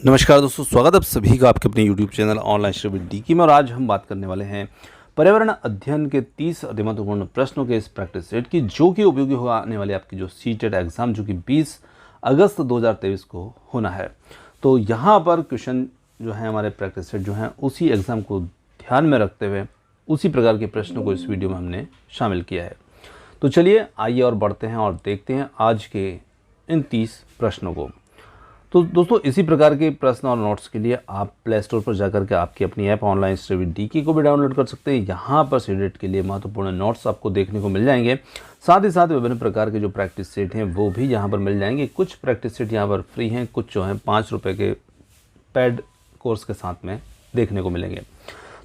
नमस्कार दोस्तों, स्वागत है आप सभी का आपके अपने YouTube channel online study Dickie में। और आज हम बात करने वाले हैं पर्यावरण अध्ययन के 30 अति महत्वपूर्ण प्रश्नों के इस प्रैक्टिस सेट की, जो कि उपयोगी होगा आने वाले आपकी जो सीटेट एग्जाम जो कि 20 अगस्त 2023 को होना है। तो यहाँ पर क्वेश्चन जो है हमारे प्रैक्टिस सेट जो हैं उसी एग्ज़ाम को ध्यान में रखते हुए उसी प्रकार के प्रश्नों को इस वीडियो में हमने शामिल किया है। तो चलिए आइए और बढ़ते हैं और देखते हैं आज के इन 30 प्रश्नों को। तो दोस्तों, इसी प्रकार के प्रश्न और नोट्स के लिए आप प्ले स्टोर पर जाकर के आपकी अपनी ऐप ऑनलाइन स्टडी डीकी को भी डाउनलोड कर सकते हैं। यहाँ पर सीटेट के लिए महत्वपूर्ण नोट्स आपको देखने को मिल जाएंगे। साथ ही साथ विभिन्न प्रकार के जो प्रैक्टिस सेट हैं वो भी यहाँ पर मिल जाएंगे। कुछ प्रैक्टिस सेट यहाँ पर फ्री हैं, कुछ जो हैं 5 रुपये के पेड कोर्स के साथ में देखने को मिलेंगे।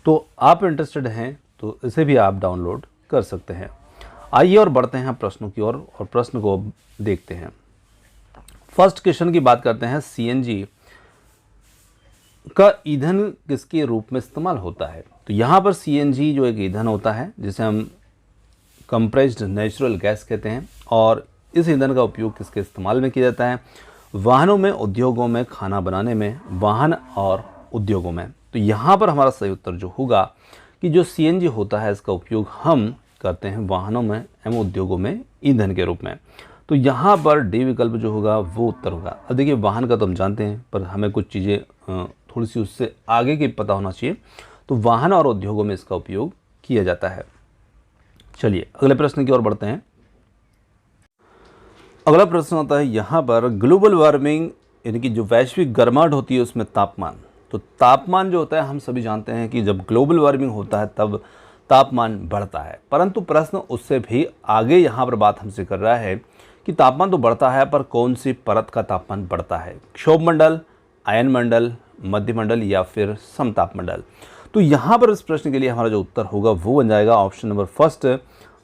तो आप इंटरेस्टेड हैं तो इसे भी आप डाउनलोड कर सकते हैं। आइए और बढ़ते हैं प्रश्नों की ओर और प्रश्न को देखते हैं। फर्स्ट क्वेश्चन की बात करते हैं। सीएनजी का ईंधन किसके रूप में इस्तेमाल होता है? तो यहाँ पर सीएनजी जो एक ईंधन होता है जिसे हम कंप्रेस्ड नेचुरल गैस कहते हैं, और इस ईंधन का उपयोग किसके इस्तेमाल में किया जाता है? वाहनों में, उद्योगों में, खाना बनाने में, वाहन और उद्योगों में। तो यहाँ पर हमारा सही उत्तर जो होगा कि जो सीएनजी होता है इसका उपयोग हम करते हैं वाहनों में एवं उद्योगों में ईंधन के रूप में। तो यहाँ पर डी विकल्प जो होगा वो उत्तर होगा। अब देखिए, वाहन का तो हम जानते हैं, पर हमें कुछ चीज़ें थोड़ी सी उससे आगे की पता होना चाहिए। तो वाहन और उद्योगों में इसका उपयोग किया जाता है। चलिए अगले प्रश्न की ओर बढ़ते हैं। अगला प्रश्न होता है यहाँ पर ग्लोबल वार्मिंग यानी कि जो वैश्विक गर्माहट होती है उसमें तापमान। तो तापमान जो होता है हम सभी जानते हैं कि जब ग्लोबल वार्मिंग होता है तब तापमान बढ़ता है, परंतु प्रश्न उससे भी आगे यहाँ पर बात हमसे कर रहा है कि तापमान तो बढ़ता है पर कौन सी परत का तापमान बढ़ता है? क्षोभ मंडल, आयन मंडल, मध्य मंडल या फिर समताप मंडल? तो यहाँ पर इस प्रश्न के लिए हमारा जो उत्तर होगा वो बन जाएगा ऑप्शन नंबर फर्स्ट,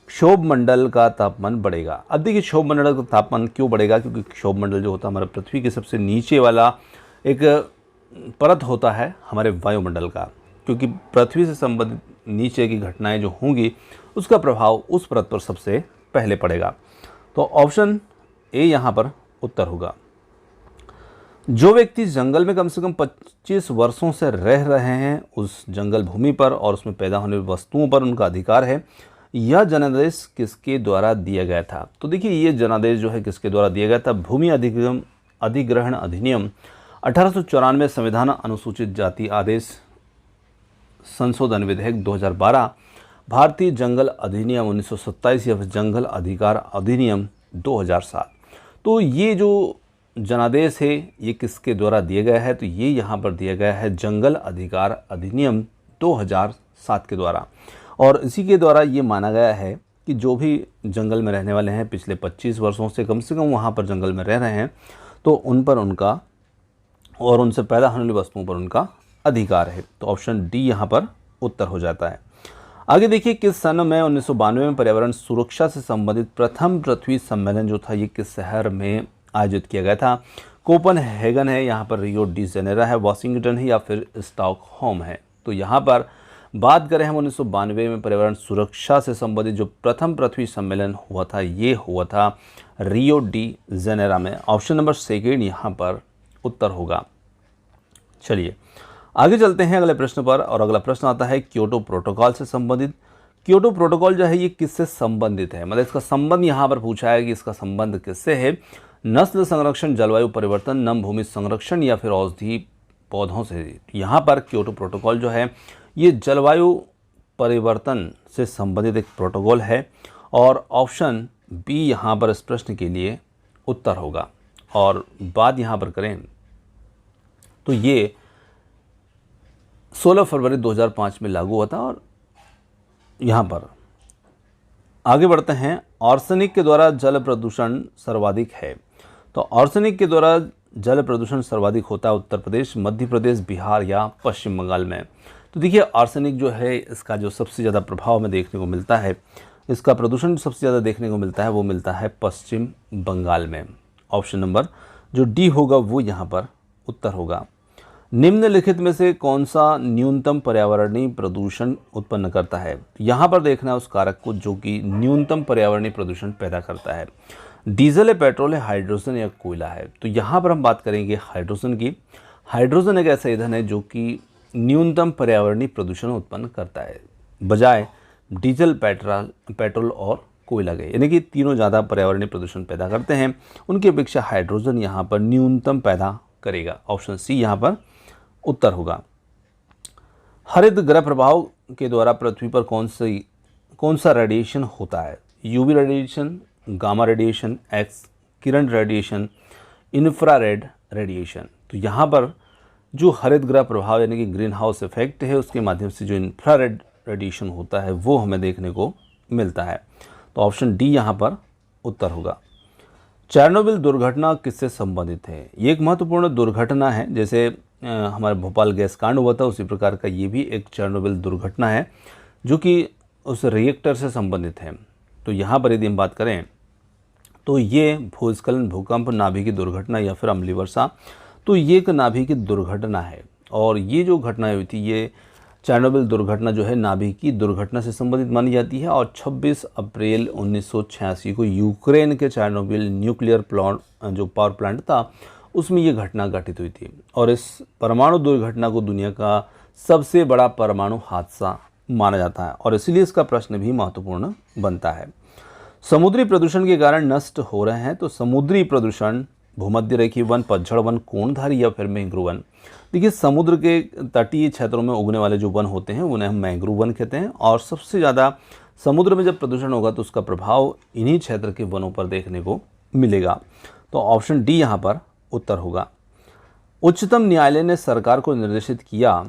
क्षोभ मंडल का तापमान बढ़ेगा। अब देखिए, क्षोभ मंडल का तापमान क्यों बढ़ेगा? क्योंकि क्षोभ मंडल जो होता है हमारे पृथ्वी के सबसे नीचे वाला एक परत होता है हमारे वायुमंडल का, क्योंकि पृथ्वी से संबंधित नीचे की घटनाएं जो होंगी उसका प्रभाव उस परत पर सबसे पहले पड़ेगा। तो ऑप्शन ए यहाँ पर उत्तर होगा। जो व्यक्ति जंगल में कम से कम 25 वर्षों से रह रहे हैं उस जंगल भूमि पर और उसमें पैदा होने वाली वस्तुओं पर उनका अधिकार है। यह जनादेश किसके द्वारा दिया गया था? तो देखिए, ये जनादेश जो है किसके द्वारा दिया गया था? भूमि अधिग्रहण अधिनियम 1894, संविधान अनुसूचित जाति आदेश संशोधन विधेयक 2012, भारतीय जंगल अधिनियम 1927 या फिर जंगल अधिकार अधिनियम 2007। तो ये जो जनादेश है ये किसके द्वारा दिया गया है? तो ये यहाँ पर दिया गया है जंगल अधिकार अधिनियम 2007 के द्वारा। और इसी के द्वारा ये माना गया है कि जो भी जंगल में रहने वाले हैं पिछले 25 वर्षों से कम वहाँ पर जंगल में रह रहे हैं तो उन पर उनका और उनसे पैदा होने वाली वस्तुओं पर उनका अधिकार है। तो ऑप्शन डी यहाँ पर उत्तर हो जाता है। आगे देखिए, किस सन में 1992 में पर्यावरण सुरक्षा से संबंधित प्रथम पृथ्वी सम्मेलन जो था ये किस शहर में आयोजित किया गया था? कोपनहेगन है, यहाँ पर रियो डी जेनेरो है, वाशिंगटन है या फिर स्टॉकहोम है? तो यहाँ पर बात करें हम 1992 में पर्यावरण सुरक्षा से संबंधित जो प्रथम पृथ्वी सम्मेलन हुआ था ये हुआ था रियो डी जेनेरो में। ऑप्शन नंबर सेकेंड यहाँ पर उत्तर होगा। चलिए आगे चलते हैं अगले प्रश्न पर, और अगला प्रश्न आता है क्योटो प्रोटोकॉल से संबंधित। क्योटो प्रोटोकॉल जो है ये किससे संबंधित है? मतलब इसका संबंध यहाँ पर पूछा है कि इसका संबंध किससे है? नस्ल संरक्षण, जलवायु परिवर्तन, नम भूमि संरक्षण या फिर औषधि पौधों से? यहाँ पर क्योटो प्रोटोकॉल जो है ये जलवायु परिवर्तन से संबंधित एक प्रोटोकॉल है, और ऑप्शन बी यहाँ पर इस प्रश्न के लिए उत्तर होगा। और बात यहाँ पर करें तो ये 16 फरवरी 2005 में लागू हुआ था। और यहाँ पर आगे बढ़ते हैं। आर्सेनिक के द्वारा जल प्रदूषण सर्वाधिक है। तो आर्सेनिक के द्वारा जल प्रदूषण सर्वाधिक होता है उत्तर प्रदेश, मध्य प्रदेश, बिहार या पश्चिम बंगाल में? तो देखिए, आर्सेनिक जो है इसका जो सबसे ज़्यादा प्रभाव हमें देखने को मिलता है, इसका प्रदूषण सबसे ज़्यादा देखने को मिलता है वो मिलता है पश्चिम बंगाल में। ऑप्शन नंबर जो डी होगा वो यहाँ पर उत्तर होगा। निम्नलिखित में से कौन सा न्यूनतम पर्यावरणीय प्रदूषण उत्पन्न करता है? यहाँ पर देखना है उस कारक को जो कि न्यूनतम पर्यावरणीय प्रदूषण पैदा करता है। डीजल है, पेट्रोल है, हाइड्रोजन या कोयला है? तो यहाँ पर हम बात करेंगे हाइड्रोजन की। हाइड्रोजन एक ऐसा ईंधन है जो कि न्यूनतम पर्यावरणीय प्रदूषण उत्पन्न करता है, बजाय डीजल, पेट्रोल और कोयला के, यानी कि तीनों ज़्यादा पर्यावरणीय प्रदूषण पैदा करते हैं, उनकी अपेक्षा हाइड्रोजन यहाँ पर न्यूनतम पैदा करेगा। ऑप्शन सी यहाँ पर उत्तर होगा। हरित गृह प्रभाव के द्वारा पृथ्वी पर कौन सा रेडिएशन होता है? UV radiation, gamma radiation, X किरण रेडिएशन, इंफ्रारेड रेडिएशन। तो यहाँ पर जो हरित गृह प्रभाव यानी कि ग्रीन हाउस इफेक्ट है, उसके माध्यम से जो इंफ्रारेड रेडिएशन होता है वो हमें देखने को मिलता है। तो ऑप्शन डी यहाँ पर उत्तर होगा। चेरनोबिल दुर्घटना किससे संबंधित है? ये एक महत्वपूर्ण दुर्घटना है, जैसे हमारे भोपाल गैस कांड हुआ था उसी प्रकार का ये भी एक चेरनोबिल दुर्घटना है जो कि उस रिएक्टर से संबंधित है। तो यहाँ पर यदि हम बात करें तो ये भूस्खलन, भूकंप, नाभिकीय दुर्घटना या फिर अम्लीय वर्षा, तो ये एक नाभिकीय दुर्घटना है। और ये जो घटना हुई थी, ये चेरनोबिल दुर्घटना जो है नाभिकीय दुर्घटना से संबंधित मानी जाती है। और 26 अप्रैल 1986 को यूक्रेन के चेरनोबिल न्यूक्लियर प्लांट जो पावर प्लांट था उसमें ये घटना घटित हुई थी। और इस परमाणु दुर्घटना को दुनिया का सबसे बड़ा परमाणु हादसा माना जाता है और इसलिए इसका प्रश्न भी महत्वपूर्ण बनता है। समुद्री प्रदूषण के कारण नष्ट हो रहे हैं, तो समुद्री प्रदूषण भूमध्य रेखीय वन, पतझड़ वन, कोणधारी या फिर मैंग्रोव वन। देखिए, समुद्र के तटीय क्षेत्रों में उगने वाले जो वन होते हैं उन्हें हम मैंग्रोव वन कहते हैं। और सबसे ज़्यादा समुद्र में जब प्रदूषण होगा तो उसका प्रभाव इन्हीं क्षेत्र के वनों पर देखने को मिलेगा। तो ऑप्शन डी यहाँ पर उत्तर होगा। उच्चतम न्यायालय ने सरकार को निर्देशित किया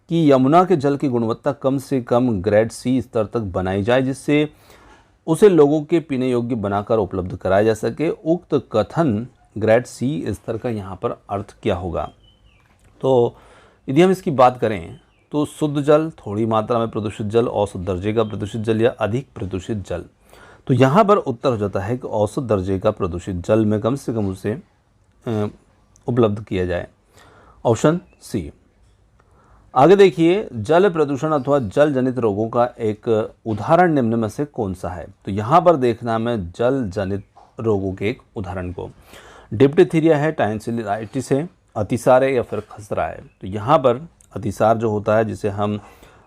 कि यमुना के जल की गुणवत्ता कम से कम ग्रेड सी स्तर तक बनाई जाए, जिससे उसे लोगों के पीने योग्य बनाकर उपलब्ध कराया जा सके। उक्त कथन ग्रेड सी स्तर का यहाँ पर अर्थ क्या होगा? तो यदि हम इसकी बात करें तो शुद्ध जल, थोड़ी मात्रा में प्रदूषित जल, औसत दर्जे का प्रदूषित जल या अधिक प्रदूषित जल। तो यहाँ पर उत्तर हो जाता है कि औसत दर्जे का प्रदूषित जल में कम से कम उसे उपलब्ध किया जाए। Option C. आगे देखिए, जल प्रदूषण अथवा जल जनित रोगों का एक उदाहरण निम्न में से कौन सा है? तो यहाँ पर देखना है जल जनित रोगों के एक उदाहरण को। डिप्थीरिया है, टाइंसिलाइटिस है, अतिसार है या फिर खसरा है। तो यहाँ पर अतिसार जो होता है, जिसे हम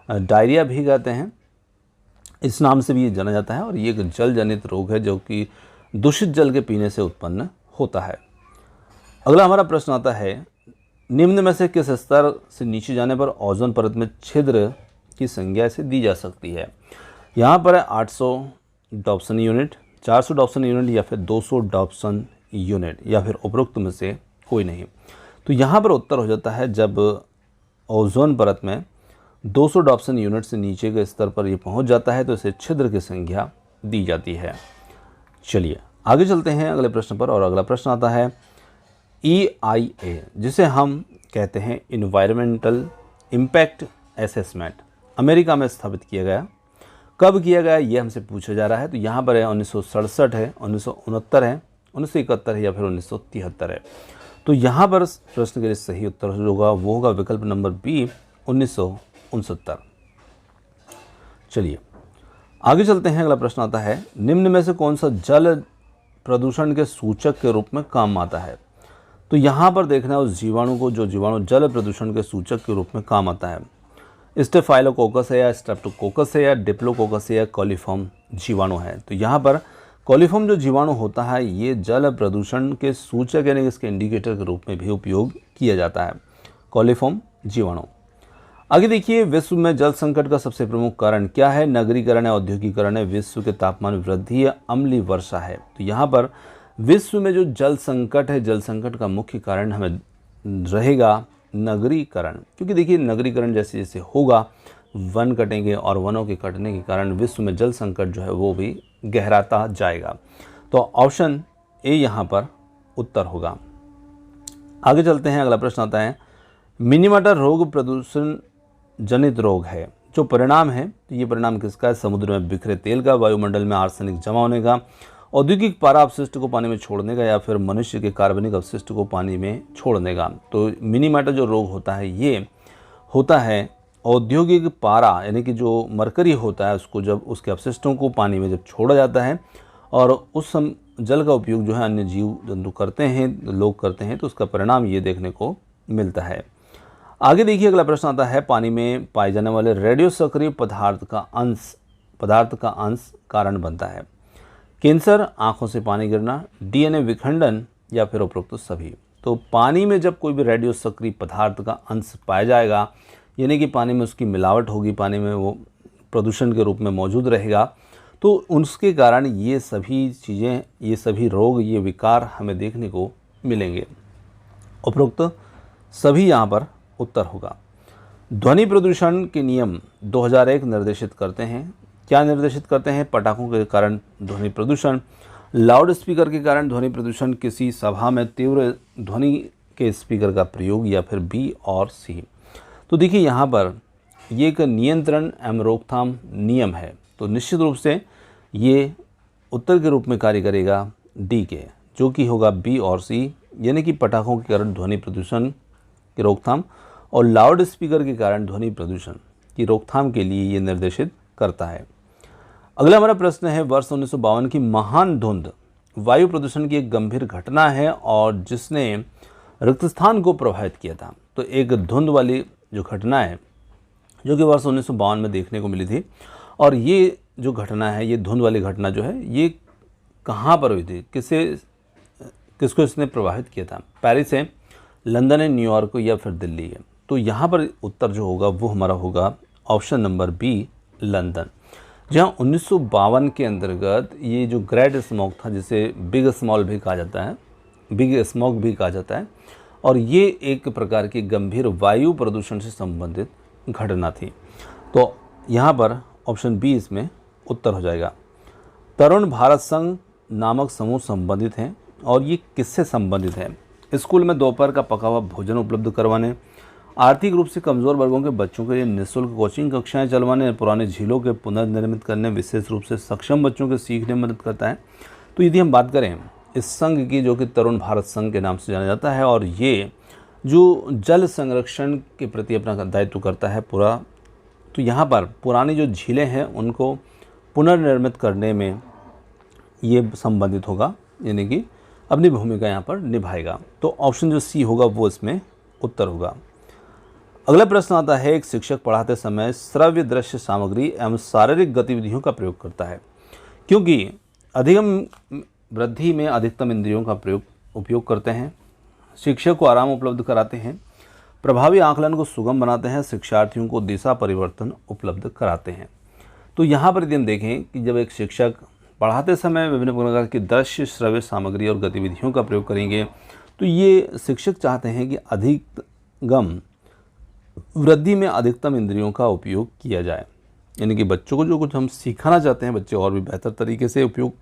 डायरिया भी कहते हैं, इस नाम से भी ये जाना जाता है और ये एक जल जनित रोग है जो कि दूषित जल के पीने से उत्पन्न होता है। अगला हमारा प्रश्न आता है, निम्न में से किस स्तर से नीचे जाने पर ओजोन परत में छिद्र की संज्ञा से दी जा सकती है? यहाँ पर है 800 डॉप्सन यूनिट, 400 डॉप्सन यूनिट या फिर 200 डॉप्सन यूनिट या फिर उपरोक्त में से कोई नहीं। तो यहाँ पर उत्तर हो जाता है जब ओजोन परत में 200 डॉप्सन यूनिट से नीचे के स्तर पर ये पहुँच जाता है तो इसे छिद्र की संज्ञा दी जाती है। चलिए आगे चलते हैं अगले प्रश्न पर। और अगला प्रश्न आता है EIA, जिसे हम कहते हैं इन्वायरमेंटल इम्पैक्ट असेसमेंट, अमेरिका में स्थापित किया गया। कब किया गया ये हमसे पूछा जा रहा है। तो यहाँ पर है 1967 है, 1969 है, 1971 है या फिर 1973 है। तो यहाँ पर प्रश्न के लिए सही उत्तर जो होगा वो होगा विकल्प नंबर बी, 1969। चलिए आगे चलते हैं। अगला प्रश्न आता है, निम्न में से कौन सा जल प्रदूषण के सूचक के रूप में काम आता है? तो यहाँ पर देखना है उस जीवाणु को जो जीवाणु जल प्रदूषण के सूचक के रूप में काम आता है। स्टेफाइलोकोकस है या स्ट्रेप्टोकोकस है या डिप्लोकोकस है या कॉलीफॉर्म जीवाणु है। तो यहाँ पर कॉलीफॉर्म जो जीवाणु होता है ये जल प्रदूषण के सूचक यानी इसके इंडिकेटर के रूप में भी उपयोग किया जाता है, कॉलीफॉर्म जीवाणु। आगे देखिए, विश्व में जल संकट का सबसे प्रमुख कारण क्या है? नगरीकरण है, औद्योगिकरण है, विश्व के तापमान वृद्धि या अम्लीय वर्षा है। तो यहाँ पर विश्व में जो जल संकट है, जल संकट का मुख्य कारण हमें रहेगा नगरीकरण, क्योंकि देखिए नगरीकरण जैसे जैसे होगा वन कटेंगे और वनों के कटने के कारण विश्व में जल संकट जो है वो भी गहराता जाएगा। तो ऑप्शन ए यहाँ पर उत्तर होगा। आगे चलते हैं। अगला प्रश्न आता है, मिनीमटर रोग प्रदूषण जनित रोग है, जो परिणाम है तो ये परिणाम किसका है? समुद्र में बिखरे तेल का, वायुमंडल में आर्सेनिक जमा होने का, औद्योगिक पारा अपशिष्ट को पानी में छोड़ने का या फिर मनुष्य के कार्बनिक अपशिष्ट को पानी में छोड़ने का। तो मिनीमैटर जो रोग होता है ये होता है औद्योगिक पारा यानी कि जो मरकरी होता है उसको जब उसके अपशिष्टों को पानी में जब छोड़ा जाता है और उस जल का उपयोग जो है अन्य जीव जंतु करते हैं, लोग करते हैं, तो उसका परिणाम ये देखने को मिलता है। आगे देखिए अगला प्रश्न आता है, पानी में पाए जाने वाले रेडियो सक्रिय पदार्थ का अंश कारण बनता है। कैंसर, आंखों से पानी गिरना, डीएनए विखंडन या फिर उपरोक्त सभी। तो पानी में जब कोई भी रेडियो सक्रिय पदार्थ का अंश पाया जाएगा, यानी कि पानी में उसकी मिलावट होगी, पानी में वो प्रदूषण के रूप में मौजूद रहेगा, तो उसके कारण ये सभी चीज़ें, ये सभी रोग, ये विकार हमें देखने को मिलेंगे। उपरोक्त सभी यहाँ पर उत्तर होगा। ध्वनि प्रदूषण के नियम 2001 निर्देशित करते हैं। क्या निर्देशित करते हैं? पटाखों के कारण ध्वनि प्रदूषण, लाउड स्पीकर के कारण ध्वनि प्रदूषण, किसी सभा में तीव्र ध्वनि के स्पीकर का प्रयोग, या फिर बी और सी। तो देखिए यहाँ पर ये एक नियंत्रण एवं रोकथाम नियम है, तो निश्चित रूप से ये उत्तर के रूप में कार्य करेगा डी के, जो कि होगा बी और सी, यानी कि पटाखों के कारण ध्वनि प्रदूषण की रोकथाम और लाउड स्पीकर के कारण ध्वनि प्रदूषण की रोकथाम के लिए ये निर्देशित करता है। अगला हमारा प्रश्न है, वर्ष 1952 की महान धुंध वायु प्रदूषण की एक गंभीर घटना है और जिसने रिक्तस्थान को प्रभावित किया था। तो एक धुंध वाली जो घटना है, जो कि वर्ष 1952 में देखने को मिली थी, और ये जो घटना है, ये धुंध वाली घटना जो है, ये कहाँ पर हुई थी, किसको इसने प्रभावित किया था? पेरिस है, लंदन है, न्यूयॉर्क या फिर दिल्ली है। तो यहाँ पर उत्तर जो होगा वो हमारा होगा ऑप्शन नंबर बी, लंदन, जहाँ 1952 के अंतर्गत ये जो ग्रेट स्मॉग था, जिसे बिग स्मॉल भी कहा जाता है, बिग स्मॉग भी कहा जाता है, और ये एक प्रकार की गंभीर वायु प्रदूषण से संबंधित घटना थी। तो यहाँ पर ऑप्शन बी इसमें उत्तर हो जाएगा। तरुण भारत संघ नामक समूह संबंधित हैं, और ये किससे संबंधित है? स्कूल में दोपहर का पका हुआ भोजन उपलब्ध करवाने, आर्थिक रूप से कमज़ोर वर्गों के बच्चों के लिए निःशुल्क कोचिंग कक्षाएं चलवाने, पुराने झीलों के पुनर्निर्मित करने, विशेष रूप से सक्षम बच्चों के सीखने में मदद करता है। तो यदि हम बात करें इस संघ की, जो कि तरुण भारत संघ के नाम से जाना जाता है, और ये जो जल संरक्षण के प्रति अपना दायित्व करता है पूरा, तो यहाँ पर पुरानी जो झीलें हैं उनको पुनर्निर्मित करने में ये संबंधित होगा, यानी कि अपनी भूमिका यहाँ पर निभाएगा। तो ऑप्शन जो सी होगा वो इसमें उत्तर होगा। अगला प्रश्न आता है, एक शिक्षक पढ़ाते समय श्रव्य दृश्य सामग्री एवं शारीरिक गतिविधियों का प्रयोग करता है, क्योंकि अधिगम वृद्धि में अधिकतम इंद्रियों का उपयोग करते हैं, शिक्षक को आराम उपलब्ध कराते हैं, प्रभावी आकलन को सुगम बनाते हैं, शिक्षार्थियों को दिशा परिवर्तन उपलब्ध कराते हैं। तो यहाँ पर यदि हम देखें कि जब एक शिक्षक पढ़ाते समय विभिन्न प्रकार की दृश्य श्रव्य सामग्री और गतिविधियों का प्रयोग करेंगे, तो ये शिक्षक चाहते हैं कि अधिगम वृद्धि में अधिकतम इंद्रियों का उपयोग किया जाए, यानी कि बच्चों को जो कुछ हम सिखाना चाहते हैं, बच्चे और भी बेहतर तरीके से उपयोग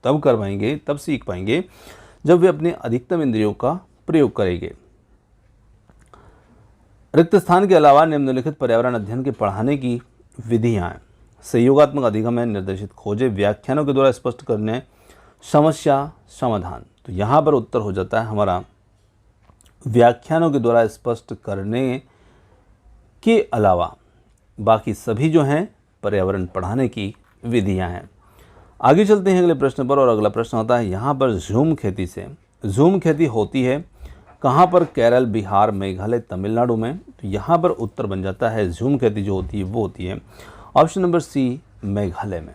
तब कर पाएंगे, तब सीख पाएंगे जब वे अपने अधिकतम इंद्रियों का प्रयोग करेंगे। रिक्त स्थान के अलावा निम्नलिखित पर्यावरण अध्ययन के पढ़ाने की विधियाँ हैं। सहयोगात्मक अधिगम है, निर्देशित खोजें, व्याख्यानों के द्वारा स्पष्ट करने, समस्या समाधान। तो यहाँ पर उत्तर हो जाता है हमारा व्याख्यानों के द्वारा स्पष्ट करने के अलावा बाकी सभी जो हैं पर्यावरण पढ़ाने की विधियाँ हैं। आगे चलते हैं अगले प्रश्न पर, और अगला प्रश्न आता है यहाँ पर झूम खेती से। झूम खेती होती है कहाँ पर? केरल, बिहार, मेघालय, तमिलनाडु में। तो यहाँ पर उत्तर बन जाता है झूम खेती जो होती है वो होती है ऑप्शन नंबर सी, मेघालय में।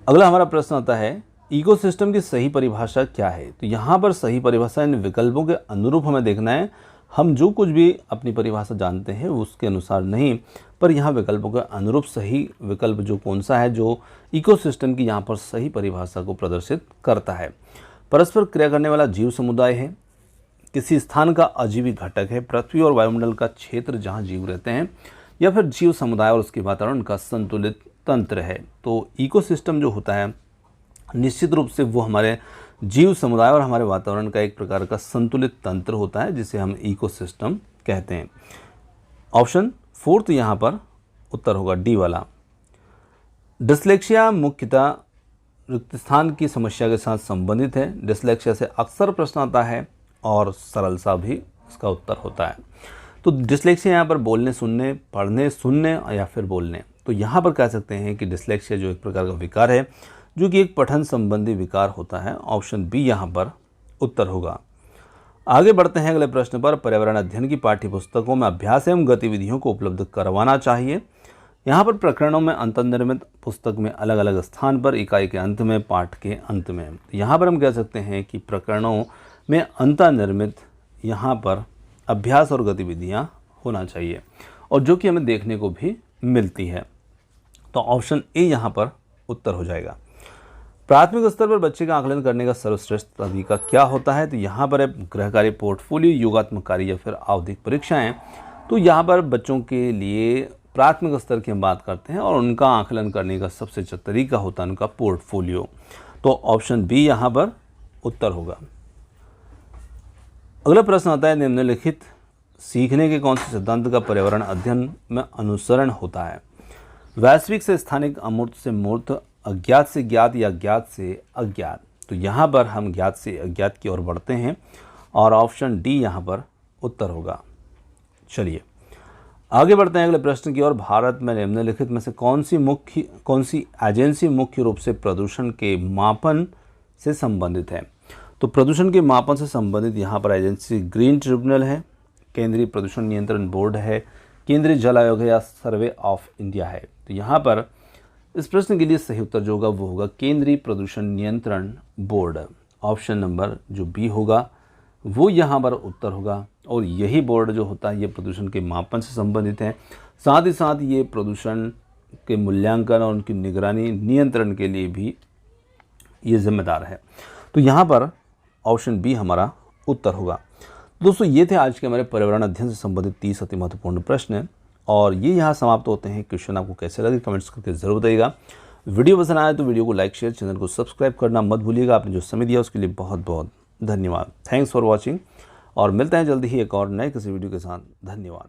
अगला हमारा प्रश्न आता है, इकोसिस्टम की सही परिभाषा क्या है? तो यहाँ पर सही परिभाषा इन विकल्पों के अनुरूप हमें देखना है। हम जो कुछ भी अपनी परिभाषा जानते हैं उसके अनुसार नहीं, पर यहाँ विकल्पों के अनुरूप सही विकल्प जो कौन सा है जो इकोसिस्टम की यहाँ पर सही परिभाषा को प्रदर्शित करता है। परस्पर क्रिया करने वाला जीव समुदाय है, किसी स्थान का अजीवी घटक है, पृथ्वी और वायुमंडल का क्षेत्र जहाँ जीव रहते हैं, या फिर जीव समुदाय और उसके वातावरण का संतुलित तंत्र है। तो इकोसिस्टम जो होता है निश्चित रूप से वो हमारे जीव समुदाय और हमारे वातावरण का एक प्रकार का संतुलित तंत्र होता है, जिसे हम इकोसिस्टम कहते हैं। ऑप्शन फोर्थ यहाँ पर उत्तर होगा डी वाला। डिस्लेक्सिया मुख्यतः रिक्त स्थान की समस्या के साथ संबंधित है। डिस्लेक्सिया से अक्सर प्रश्न आता है और सरल सा भी इसका उत्तर होता है। तो डिस्लेक्सिया यहाँ पर बोलने, सुनने, पढ़ने, सुनने या फिर बोलने। तो यहाँ पर कह सकते हैं कि डिस्लेक्सिया जो एक प्रकार का विकार है, जो कि एक पठन संबंधी विकार होता है। ऑप्शन बी यहाँ पर उत्तर होगा। आगे बढ़ते हैं अगले प्रश्न पर। पर्यावरण अध्ययन की पाठ्य पुस्तकों में अभ्यास एवं गतिविधियों को उपलब्ध करवाना चाहिए। यहाँ पर प्रकरणों में अंतर्निर्मित पुस्तक में अलग अलग स्थान पर, इकाई के अंत में, पाठ के अंत में। यहाँ पर हम कह सकते हैं कि प्रकरणों में अंतर्निर्मित यहाँ पर अभ्यास और गतिविधियाँ होना चाहिए, और जो कि हमें देखने को भी मिलती है। तो ऑप्शन ए यहाँ पर उत्तर हो जाएगा। प्राथमिक स्तर पर बच्चे का आकलन करने का सर्वश्रेष्ठ तरीका क्या होता है? तो यहाँ पर है गृह कार्य, पोर्टफोलियो, योगात्मक कार्य या फिर आवधिक परीक्षाएं। तो यहाँ पर बच्चों के लिए प्राथमिक स्तर की हम बात करते हैं, और उनका आकलन करने का सबसे अच्छा तरीका होता है उनका पोर्टफोलियो। तो ऑप्शन बी यहाँ पर उत्तर होगा। अगला प्रश्न आता है, निम्नलिखित सीखने के कौन से सिद्धांत का पर्यावरण अध्ययन में अनुसरण होता है? वैश्विक से स्थानिक, अमूर्त से मूर्त, अज्ञात से ज्ञात या ज्ञात से अज्ञात। तो यहाँ पर हम ज्ञात से अज्ञात की ओर बढ़ते हैं, और ऑप्शन डी यहाँ पर उत्तर होगा। चलिए आगे बढ़ते हैं अगले प्रश्न की ओर। भारत में निम्नलिखित में से कौन सी एजेंसी मुख्य रूप से प्रदूषण के मापन से संबंधित है? तो प्रदूषण के मापन से संबंधित यहाँ पर एजेंसी ग्रीन ट्रिब्यूनल है, केंद्रीय प्रदूषण नियंत्रण बोर्ड है, केंद्रीय जल आयोग है, या सर्वे ऑफ इंडिया है। तो यहाँ पर इस प्रश्न के लिए सही उत्तर जो होगा वो होगा केंद्रीय प्रदूषण नियंत्रण बोर्ड। ऑप्शन नंबर जो बी होगा वो यहाँ पर उत्तर होगा, और यही बोर्ड जो होता है ये प्रदूषण के मापन से संबंधित है। साथ ही साथ ये प्रदूषण के मूल्यांकन और उनकी निगरानी, नियंत्रण के लिए भी ये जिम्मेदार है। तो यहाँ पर ऑप्शन बी हमारा उत्तर होगा। दोस्तों ये थे आज के हमारे पर्यावरण अध्ययन से संबंधित 30 अति महत्वपूर्ण प्रश्न, और ये यहाँ समाप्त होते हैं। क्वेश्चन आपको कैसे लगे कमेंट्स करके ज़रूर बताइएगा। वीडियो पसंद आए तो वीडियो को लाइक, शेयर, चैनल को सब्सक्राइब करना मत भूलिएगा। आपने जो समय दिया उसके लिए बहुत बहुत धन्यवाद। थैंक्स फॉर वॉचिंग, और मिलते हैं जल्दी ही एक और नए किसी वीडियो के साथ। धन्यवाद।